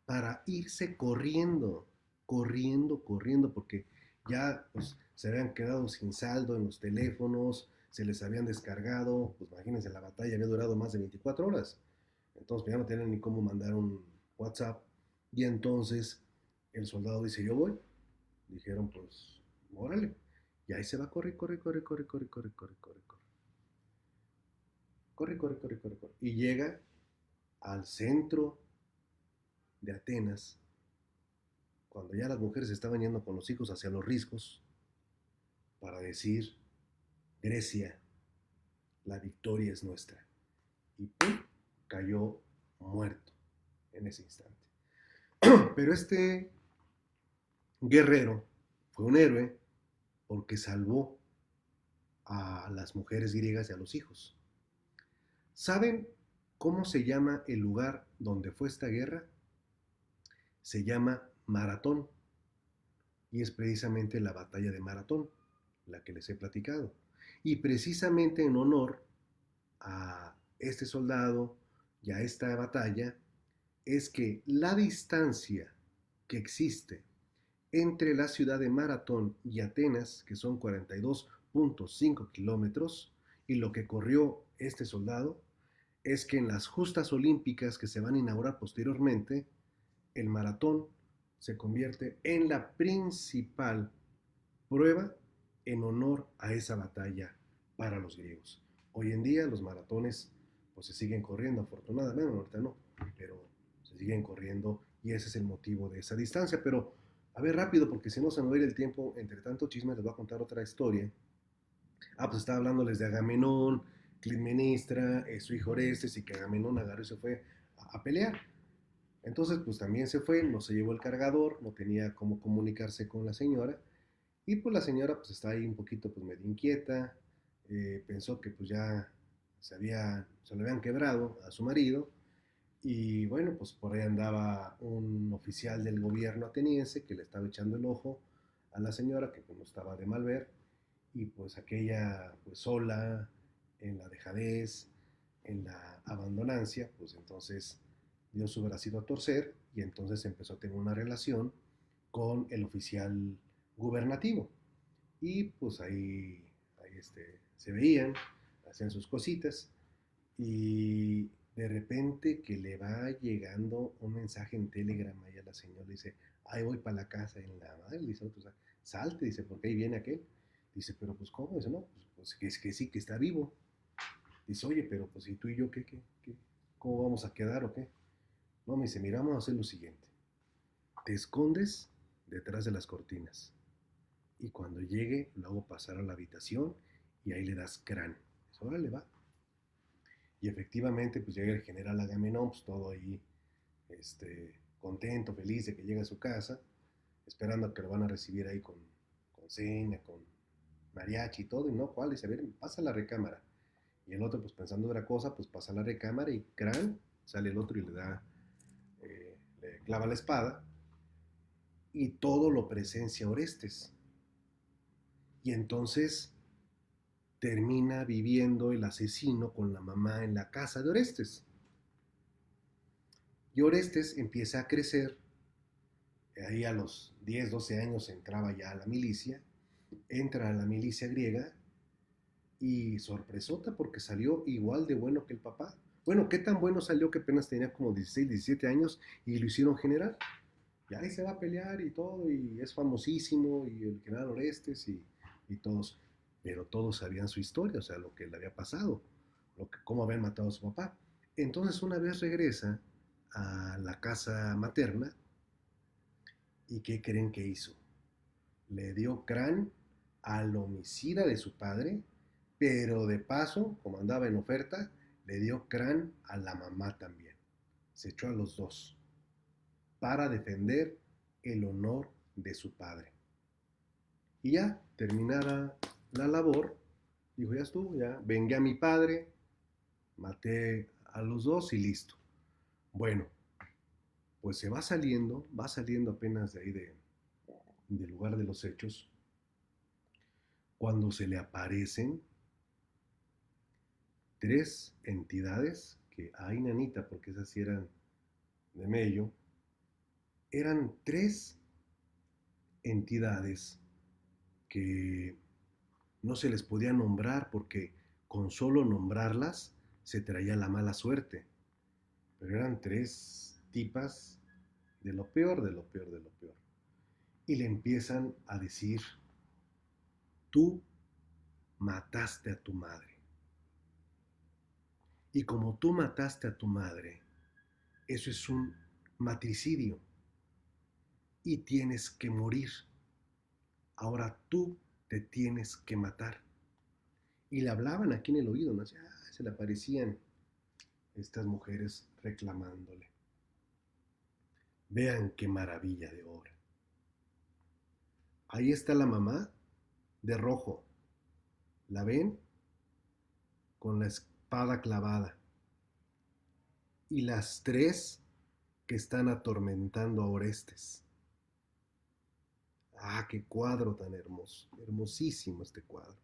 para irse corriendo, corriendo, corriendo, porque ya pues, se habían quedado sin saldo en los teléfonos, se les habían descargado, pues imagínense, la batalla había durado más de 24 horas, entonces pues, ya no tenían ni cómo mandar un WhatsApp, y entonces el soldado dice, yo voy, dijeron pues, órale, y ahí se va, corre, corre, corre, corre, corre, corre, corre, corre, corre, corre, corre, corre, corre, corre, y llega al centro de Atenas, cuando ya las mujeres estaban yendo con los hijos hacia los riscos, para decir, Grecia, la victoria es nuestra. Y ¡pum! Cayó muerto en ese instante. Pero este guerrero fue un héroe porque salvó a las mujeres griegas y a los hijos. ¿Saben cómo se llama el lugar donde fue esta guerra? Se llama Maratón y es precisamente la batalla de Maratón, la que les he platicado. Y precisamente en honor a este soldado y a esta batalla es que la distancia que existe entre la ciudad de Maratón y Atenas, que son 42.5 kilómetros, y lo que corrió este soldado es que en las justas olímpicas que se van a inaugurar posteriormente, el maratón se convierte en la principal prueba en honor a esa batalla para los griegos. Hoy en día los maratones pues se siguen corriendo, afortunadamente, ahorita no, pero se siguen corriendo y ese es el motivo de esa distancia. Pero a ver rápido, porque si no se me va a ir el tiempo, entre tanto chisme les voy a contar otra historia. Pues estaba hablándoles de Agamenón, Clitemnestra, su hijo Orestes, y que Agamenón agarró y se fue a pelear. Entonces, pues también se fue, no se llevó el cargador, no tenía cómo comunicarse con la señora, y pues la señora pues está ahí un poquito pues medio inquieta, pensó que pues ya se le habían quebrado a su marido, y bueno, pues por ahí andaba un oficial del gobierno ateniense que le estaba echando el ojo a la señora, que pues no estaba de mal ver, y pues aquella pues sola, en la dejadez, en la abandonancia, pues entonces dio su bracito a torcer y entonces empezó a tener una relación con el oficial gubernativo. Y pues ahí se veían, hacían sus cositas y de repente que le va llegando un mensaje en Telegram ahí a la señora, le dice, ahí voy para la casa, en la madre, le dice, pues, salte, dice, porque ahí viene aquel. Dice, pero pues ¿cómo? Dice, no, pues que es que sí, que está vivo. Dice, oye, pero pues ¿y tú y yo qué? ¿Cómo vamos a quedar o qué? No, me dice, mira, vamos a hacer lo siguiente. Te escondes detrás de las cortinas y cuando llegue lo hago pasar a la habitación y ahí le das cráneo. Dice, órale, va. Y efectivamente, pues llega el general Agamenón, pues todo ahí, contento, feliz de que llega a su casa, esperando que lo van a recibir ahí con cena, con mariachi y todo, y no, ¿cuál? Dice, a ver, pasa a la recámara. Y el otro, pues pensando otra cosa, pues pasa a la recámara y crán, sale el otro y le clava la espada, y todo lo presencia Orestes. Y entonces termina viviendo el asesino con la mamá en la casa de Orestes. Y Orestes empieza a crecer, ahí a los 10, 12 años entraba ya a la milicia, entra a la milicia griega y sorpresota porque salió igual de bueno que el papá. Bueno, qué tan bueno salió que apenas tenía como 16, 17 años y lo hicieron general. Y ahí se va a pelear y todo, y es famosísimo, y el general Orestes y todos. Pero todos sabían su historia, o sea, lo que le había pasado, cómo habían matado a su papá. Entonces una vez regresa a la casa materna, ¿y qué creen que hizo? Le dio crán al homicida de su padre, pero de paso, como andaba en oferta, le dio crán a la mamá también. Se echó a los dos. para defender el honor de su padre. Y ya, terminada la labor, dijo, ya estuvo, ya vengué a mi padre, maté a los dos y listo. Bueno, pues se va saliendo apenas de ahí del lugar de los hechos, cuando se le aparecen tres entidades que, ay nanita, porque esas sí eran de Mello, eran tres entidades que no se les podía nombrar porque con solo nombrarlas se traía la mala suerte. Pero eran tres tipas de lo peor, de lo peor, de lo peor. Y le empiezan a decir, tú mataste a tu madre. Y como tú mataste a tu madre, eso es un matricidio y tienes que morir. Ahora tú te tienes que matar. Y le hablaban aquí en el oído, ¿no? Se le aparecían estas mujeres reclamándole. Vean qué maravilla de obra. Ahí está la mamá de rojo. ¿La ven? Con la espada clavada. Y las tres que están atormentando a Orestes. Ah, qué cuadro tan hermoso. Hermosísimo este cuadro.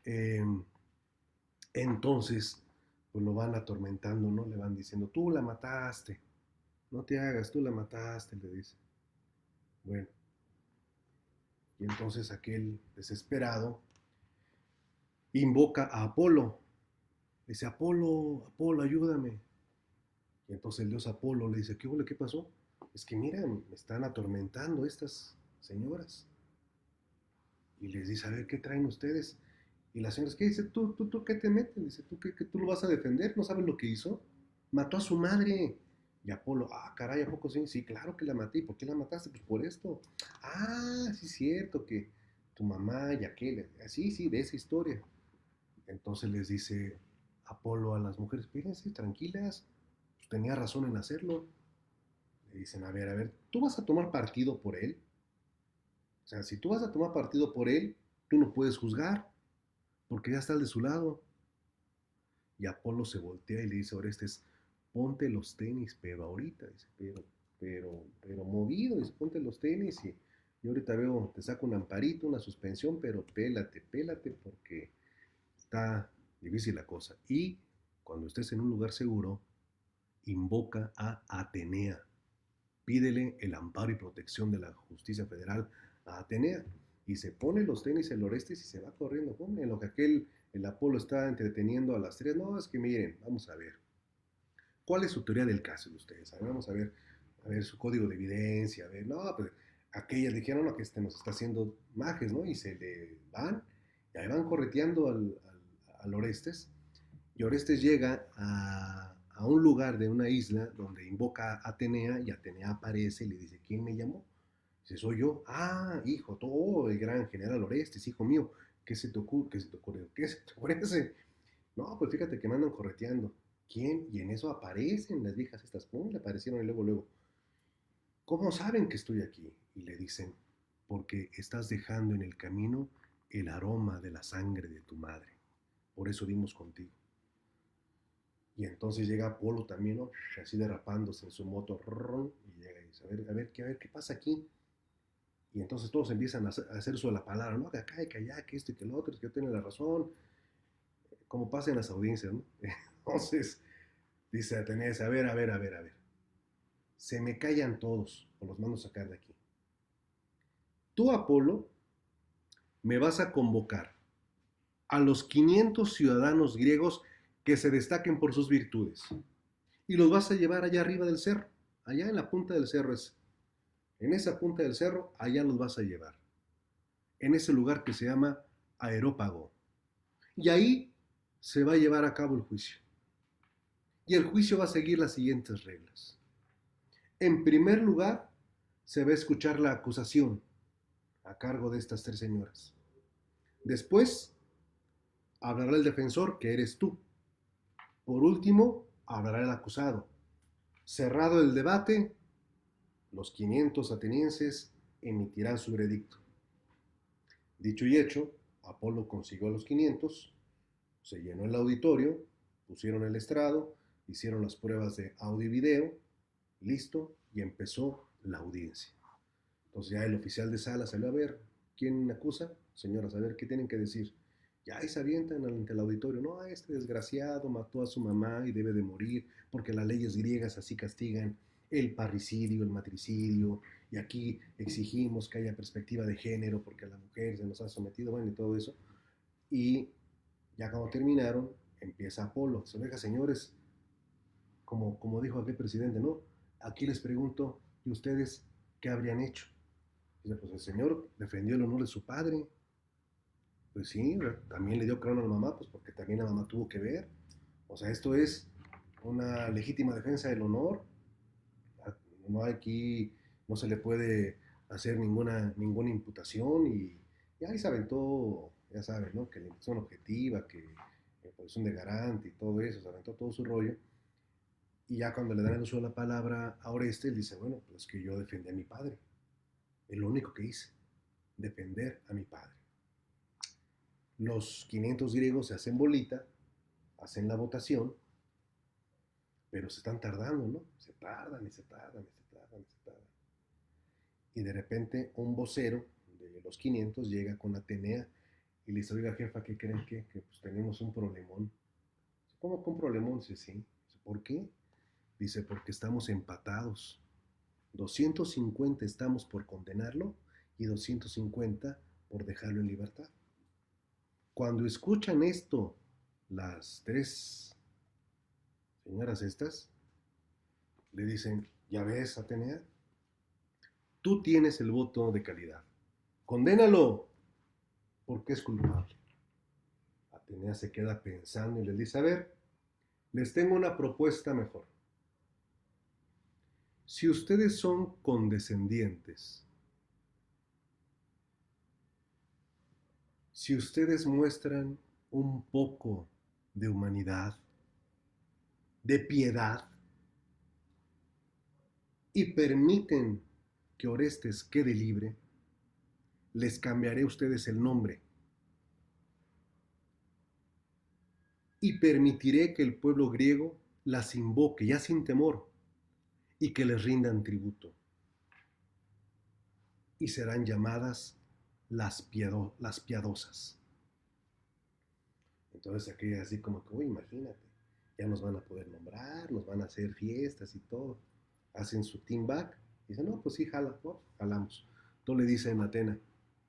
Eh, entonces, pues lo van atormentando, ¿no? Le van diciendo, tú la mataste. No te hagas, tú la mataste, le dice. Bueno, y entonces aquel desesperado invoca a Apolo. Dice, Apolo, Apolo, ayúdame. Y entonces el dios Apolo le dice, ¿qué pasó? Es que mira, me están atormentando estas señoras. Y les dice, a ver, ¿qué traen ustedes? Y las señoras, ¿qué dice? ¿Tú qué te metes? Dice, ¿qué tú lo vas a defender? ¿No sabes lo que hizo? Mató a su madre. Y Apolo, ah, caray, ¿a poco sí? Sí, claro que la maté. ¿Y por qué la mataste? Pues por esto. Ah, sí es cierto que tu mamá y aquel. Sí, de esa historia. Entonces les dice Apolo a las mujeres, espérense, tranquilas. Pues tenía razón en hacerlo. Le dicen, a ver, ¿tú vas a tomar partido por él? O sea, si tú vas a tomar partido por él, tú no puedes juzgar, porque ya estás de su lado. Y Apolo se voltea y le dice a Orestes, ponte los tenis, pero ahorita, dice, pero movido, dice, ponte los tenis y yo ahorita veo, te saco un amparito, una suspensión, pero pélate, porque está difícil la cosa. Y cuando estés en un lugar seguro, invoca a Atenea. Pídele el amparo y protección de la justicia federal a Atenea. Y se pone los tenis el Orestes y se va corriendo. Hombre, en lo que el Apolo está entreteniendo a las tres. No, es que miren, vamos a ver. ¿Cuál es su teoría del caso de ustedes? A ver, vamos a ver su código de evidencia. A ver, no, pues aquellas dijeron no, que este nos está haciendo majes, ¿no? Y se le van, y ahí van correteando al Orestes. Y Orestes llega a un lugar de una isla donde invoca a Atenea y Atenea aparece y le dice, ¿quién me llamó? Dice, soy yo. Ah, hijo, todo el gran general Orestes, hijo mío, ¿qué se te ocurre? ¿Qué se te ocurre? ¿Qué se te ofrece? No, pues fíjate que me andan correteando. ¿Quién? Y en eso aparecen las viejas estas, pum, le aparecieron y luego, ¿cómo saben que estoy aquí? Y le dicen, porque estás dejando en el camino el aroma de la sangre de tu madre. Por eso dimos contigo. Y entonces llega Apolo también, ¿no? Así derrapándose en su moto, y llega y dice, a ver, ¿qué pasa aquí? Y entonces todos empiezan a hacer uso de la palabra, ¿no? Que acá, que allá, que esto y que lo otro, que yo tengo la razón, como pasa en las audiencias, ¿no? Entonces dice Atenea, a ver, se me callan todos, o los mando a sacar de aquí. Tú, Apolo, me vas a convocar a los 500 ciudadanos griegos que se destaquen por sus virtudes y los vas a llevar allá arriba del cerro, allá en la punta del cerro ese. En esa punta del cerro, allá los vas a llevar, en ese lugar que se llama Aerópago. Y ahí se va a llevar a cabo el juicio. Y el juicio va a seguir las siguientes reglas. En primer lugar, se va a escuchar la acusación a cargo de estas tres señoras. Después, hablará el defensor, que eres tú. Por último, hablará el acusado. Cerrado el debate, los 500 atenienses emitirán su veredicto. Dicho y hecho, Apolo consiguió a los 500, se llenó el auditorio, pusieron el estrado, hicieron las pruebas de audio y video, listo, y empezó la audiencia. Entonces ya el oficial de sala salió a ver quién acusa, señoras, a ver qué tienen que decir. Ya y se avientan ante el auditorio, no, este desgraciado mató a su mamá y debe de morir, porque las leyes griegas así castigan el parricidio, el matricidio, y aquí exigimos que haya perspectiva de género, porque a la mujer se nos ha sometido, bueno, y todo eso. Y ya cuando terminaron, empieza Apolo. Se oiga, señores, como dijo aquel presidente, ¿no? Aquí les pregunto, ¿y ustedes qué habrían hecho? Dice, pues el señor defendió el honor de su padre. Pues sí, también le dio crono a la mamá, pues porque también la mamá tuvo que ver. O sea, esto es una legítima defensa del honor. No hay aquí, no se le puede hacer ninguna imputación y ahí se aventó, ya saben, ¿no? Que la imputación objetiva, que la posición de garante y todo eso, se aventó todo su rollo. Y ya cuando le dan el uso de la palabra a Orestes, dice, bueno, pues que yo defendí a mi padre. Es lo único que hice, defender a mi padre. Los 500 griegos se hacen bolita, hacen la votación, pero se están tardando, ¿no? Se tardan y se tardan y se tardan y se tardan. Y de repente un vocero de los 500 llega con Atenea y le dice, oiga jefa, ¿qué creen que pues tenemos un problemón? ¿Cómo que un problemón? Dice, sí. Dice, ¿por qué? Dice, porque estamos empatados. 250 estamos por condenarlo y 250 por dejarlo en libertad. Cuando escuchan esto, las tres señoras estas le dicen, ya ves, Atenea, tú tienes el voto de calidad. Condénalo porque es culpable. Atenea se queda pensando y le dice, a ver, les tengo una propuesta mejor. Si ustedes son condescendientes, si ustedes muestran un poco de humanidad, de piedad, y permiten que Orestes quede libre, les cambiaré a ustedes el nombre y permitiré que el pueblo griego las invoque ya sin temor y que les rindan tributo. Y serán llamadas las piadosas. Entonces aquella así como que, uy, imagínate, ya nos van a poder nombrar, nos van a hacer fiestas y todo. Hacen su team back y dicen, no, pues sí, jala, ¿no? Jalamos. Entonces le dicen a Atena,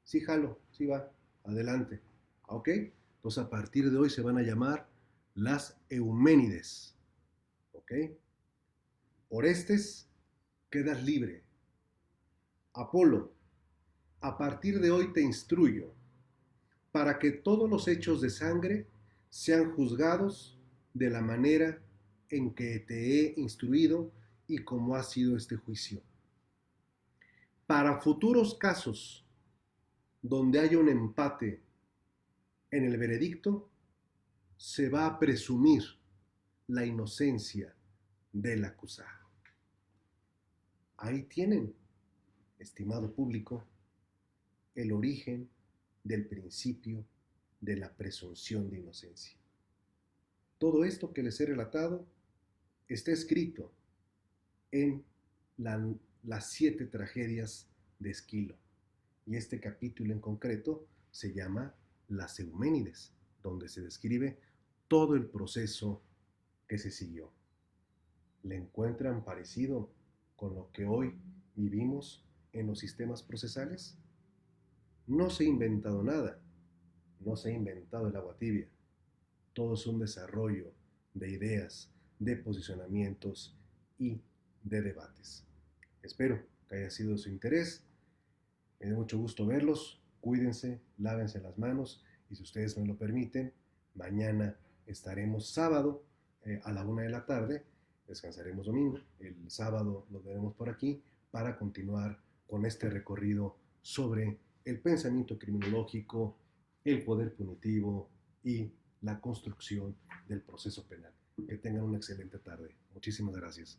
sí, jalo, sí va, adelante. ¿Ok? Entonces a partir de hoy se van a llamar las Euménides. ¿Ok? Orestes, quedas libre. Apolo, a partir de hoy te instruyo para que todos los hechos de sangre sean juzgados de la manera en que te he instruido y cómo ha sido este juicio. Para futuros casos donde haya un empate en el veredicto, se va a presumir la inocencia del acusado. Ahí tienen, estimado público, el origen del principio de la presunción de inocencia. Todo esto que les he relatado está escrito en las 7 tragedias de Esquilo. Y este capítulo en concreto se llama Las Euménides, donde se describe todo el proceso que se siguió. ¿Le encuentran parecido con lo que hoy vivimos en los sistemas procesales? No se ha inventado nada, no se ha inventado el agua tibia. Todo es un desarrollo de ideas, de posicionamientos y de debates. Espero que haya sido de su interés. Me da mucho gusto verlos. Cuídense, lávense las manos y si ustedes me lo permiten, mañana estaremos sábado a la 1 de la tarde. Descansaremos domingo. El sábado nos veremos por aquí para continuar con este recorrido sobre el pensamiento criminológico, el poder punitivo y la construcción del proceso penal. Que tengan una excelente tarde. Muchísimas gracias.